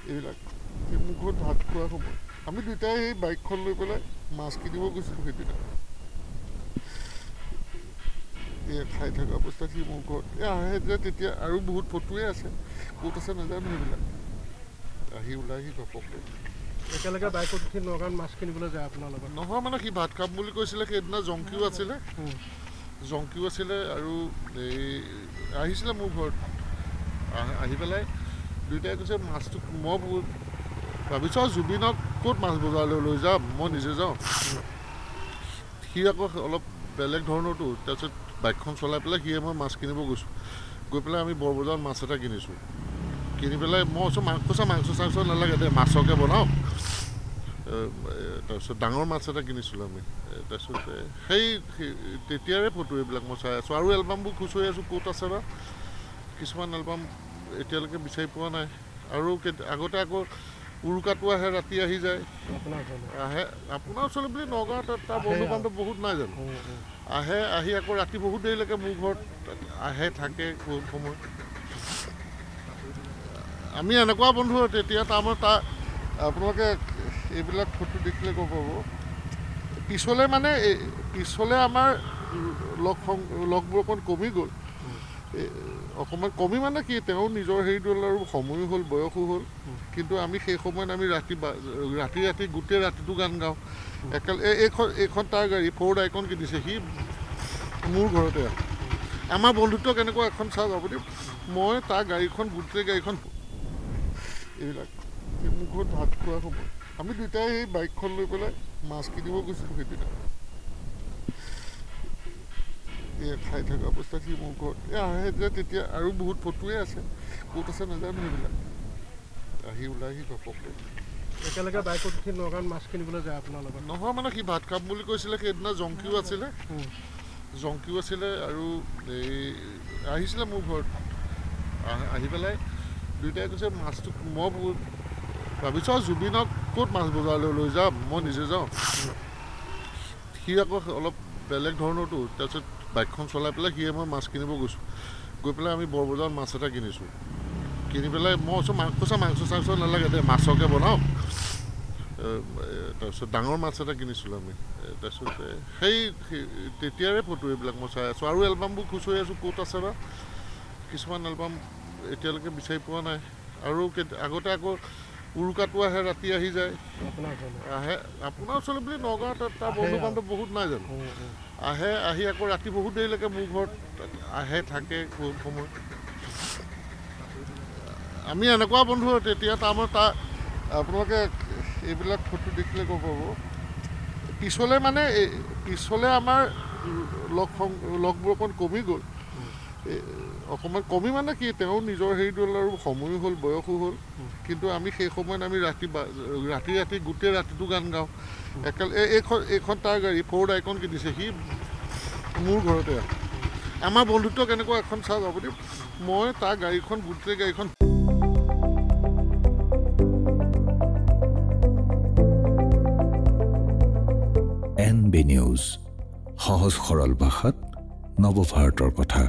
এইবিলাক মোৰ ঘৰত ভাত খোৱা সময় আমি দুটাই সেই বাইকখন লৈ পেলাই মাছ কিনিব গৈছিলোঁ সেইদিনা খাই থকা অৱস্থাত সি মোৰ ঘৰত আহে যে তেতিয়া আৰু বহুত ফটোৱে আছে ক'ত আছে নাজানো সেইবিলাক আহি ওলাই সি ঘপককৈ একেলগে বাইকত উঠি নগাঁৱত মাছ কিনিবলৈ যায় আপোনাৰ লগত নহয় মানে সি ভাত খাম বুলি কৈছিলে সেইদিনা জংকিও আছিলে আৰু এই আহিছিলে মোৰ ঘৰত আহি পেলাই দুয়োটাই কৈছে মাছটো মই ভাবিছোঁ আৰু জুবিনক ক'ত মাছ বজাৰলৈ লৈ যাম মই নিজে যাওঁ সি আকৌ অলপ বেলেগ ধৰণৰতো তাৰপিছত বাইকখন চলাই পেলাই সিয়ে মই মাছ কিনিব গৈছোঁ গৈ পেলাই আমি বৰবজাৰত মাছ এটা কিনিছোঁ কিনি পেলাই মই কৈছোঁ মাংস চাংস নালাগে দে মাছকে বনাওঁ তাৰপিছত ডাঙৰ মাছ এটা কিনিছিলোঁ আমি তাৰপিছত সেই তেতিয়াৰে ফটো এইবিলাক মই চাই আছোঁ আৰু এলবামবোৰ খুচৰি আছোঁ ক'ত আছে বা কিছুমান এলবাম এতিয়ালৈকে বিচাৰি পোৱা নাই আৰু আগতে আকৌ উৰুকাটো আহে ৰাতি আহি যায় আহে আপোনাৰ ওচৰলৈ বুলি নগাঁৱত তাৰ বন্ধু বান্ধৱ বহুত নাই জানো আহি আকৌ ৰাতি বহুত দেৰিলৈকে মোৰ ঘৰত আহে থাকে বহুত সময় আমি এনেকুৱা বন্ধু তেতিয়া তাৰমানে আপোনালোকে এইবিলাক ফটো দেখিলে গম পাব পিছলৈ আমাৰ লগবোৰ অকণ কমি গ'ল অকণমান কমি মানে কি তেওঁ নিজৰ হেৰিটো আৰু সময়ো হ'ল বয়সো হ'ল কিন্তু আমি সেই সময়ত আমি ৰাতি গোটেই ৰাতিটো গান গাওঁ এইখন তাৰ গাড়ী ফ'ৰ্ড আইকন কিনিছে সি মোৰ ঘৰতে আমাৰ বন্ধুত্ব কেনেকুৱা এখন চাওক আপুনি মই তাৰ গাড়ীখন গোটেই গাড়ীখন এইবিলাক মোৰ ঘৰত ভাত খোৱা সময় আমি দুটাই সেই বাইকখন লৈ পেলাই মাছ কিনিব গৈছিলোঁ সেইদিনা খাই থকা অৱস্থাত সি মোৰ ঘৰত আহে যে তেতিয়া আৰু বহুত ফটোৱে আছে ক'ত আছে নাজানো সেইবিলাক আহি ওলাই সি ঘপককৈ একেলগে বাইকত উঠি নগাঁৱত মাছ কিনিবলৈ যায় আপোনাৰ লগত নহয় মানে সি ভাত খাম বুলি কৈছিলে সেইদিনা জংকিও আছিলে আৰু এই আহিছিলে মোৰ ঘৰত আহি পেলাই দুয়োটাই কৈছে মাছটো মই ভাবিছোঁ আৰু জুবিনক ক'ত মাছ বজাৰলৈ লৈ যাম মই নিজে যাওঁ সি আকৌ অলপ বেলেগ ধৰণৰতো তাৰপিছত বাইকখন চলাই পেলাই সিয়ে মই মাছ কিনিব গৈছোঁ গৈ পেলাই আমি বৰবজাৰত মাছ এটা কিনিছোঁ কিনি পেলাই মই কৈছোঁ মাংস চাংস নালাগে দে মাছকে বনাওঁ তাৰপিছত ডাঙৰ মাছ এটা কিনিছিলোঁ আমি তাৰপিছত সেই তেতিয়াৰে ফটো এইবিলাক মই চাই আছোঁ আৰু এলবামবোৰ খুচৰি আছোঁ ক'ত আছে বা কিছুমান এলবাম এতিয়ালৈকে বিচাৰি পোৱা নাই আৰু আগতে আকৌ উৰুকাটো আহে ৰাতি আহি যায় আপোনাৰ ওচৰলৈ বুলি নগাঁৱত তাৰ বন্ধু বান্ধৱ বহুত নাই জানো আহি আকৌ ৰাতি বহুত দেৰিলৈকে মোৰ ঘৰত আহে থাকে বহুত সময় আমি এনেকুৱা বন্ধু তেতিয়া তাৰমানে আপোনালোকে এইবিলাক ফটো দেখিলে গম পাব পিছলৈ আমাৰ লগবোৰ অকণ কমি গ'ল অকণমান কমি মানে কি তেওঁ নিজৰ হেৰিটো আৰু সময়ো হ'ল বয়সো হ'ল কিন্তু আমি সেই সময়ত আমি ৰাতি গোটেই ৰাতিটো গান গাওঁ এইখন তাৰ গাড়ী ফ'ৰ্ড আইকন কিনিছে সি মোৰ ঘৰতে আমাৰ বন্ধুত্ব কেনেকুৱা এখন চাওক আপুনি মই তাৰ গাড়ীখন গোটেই গাড়ীখন NB নিউজ সহজ সৰল ভাষাত নৱভাৰতৰ কথা।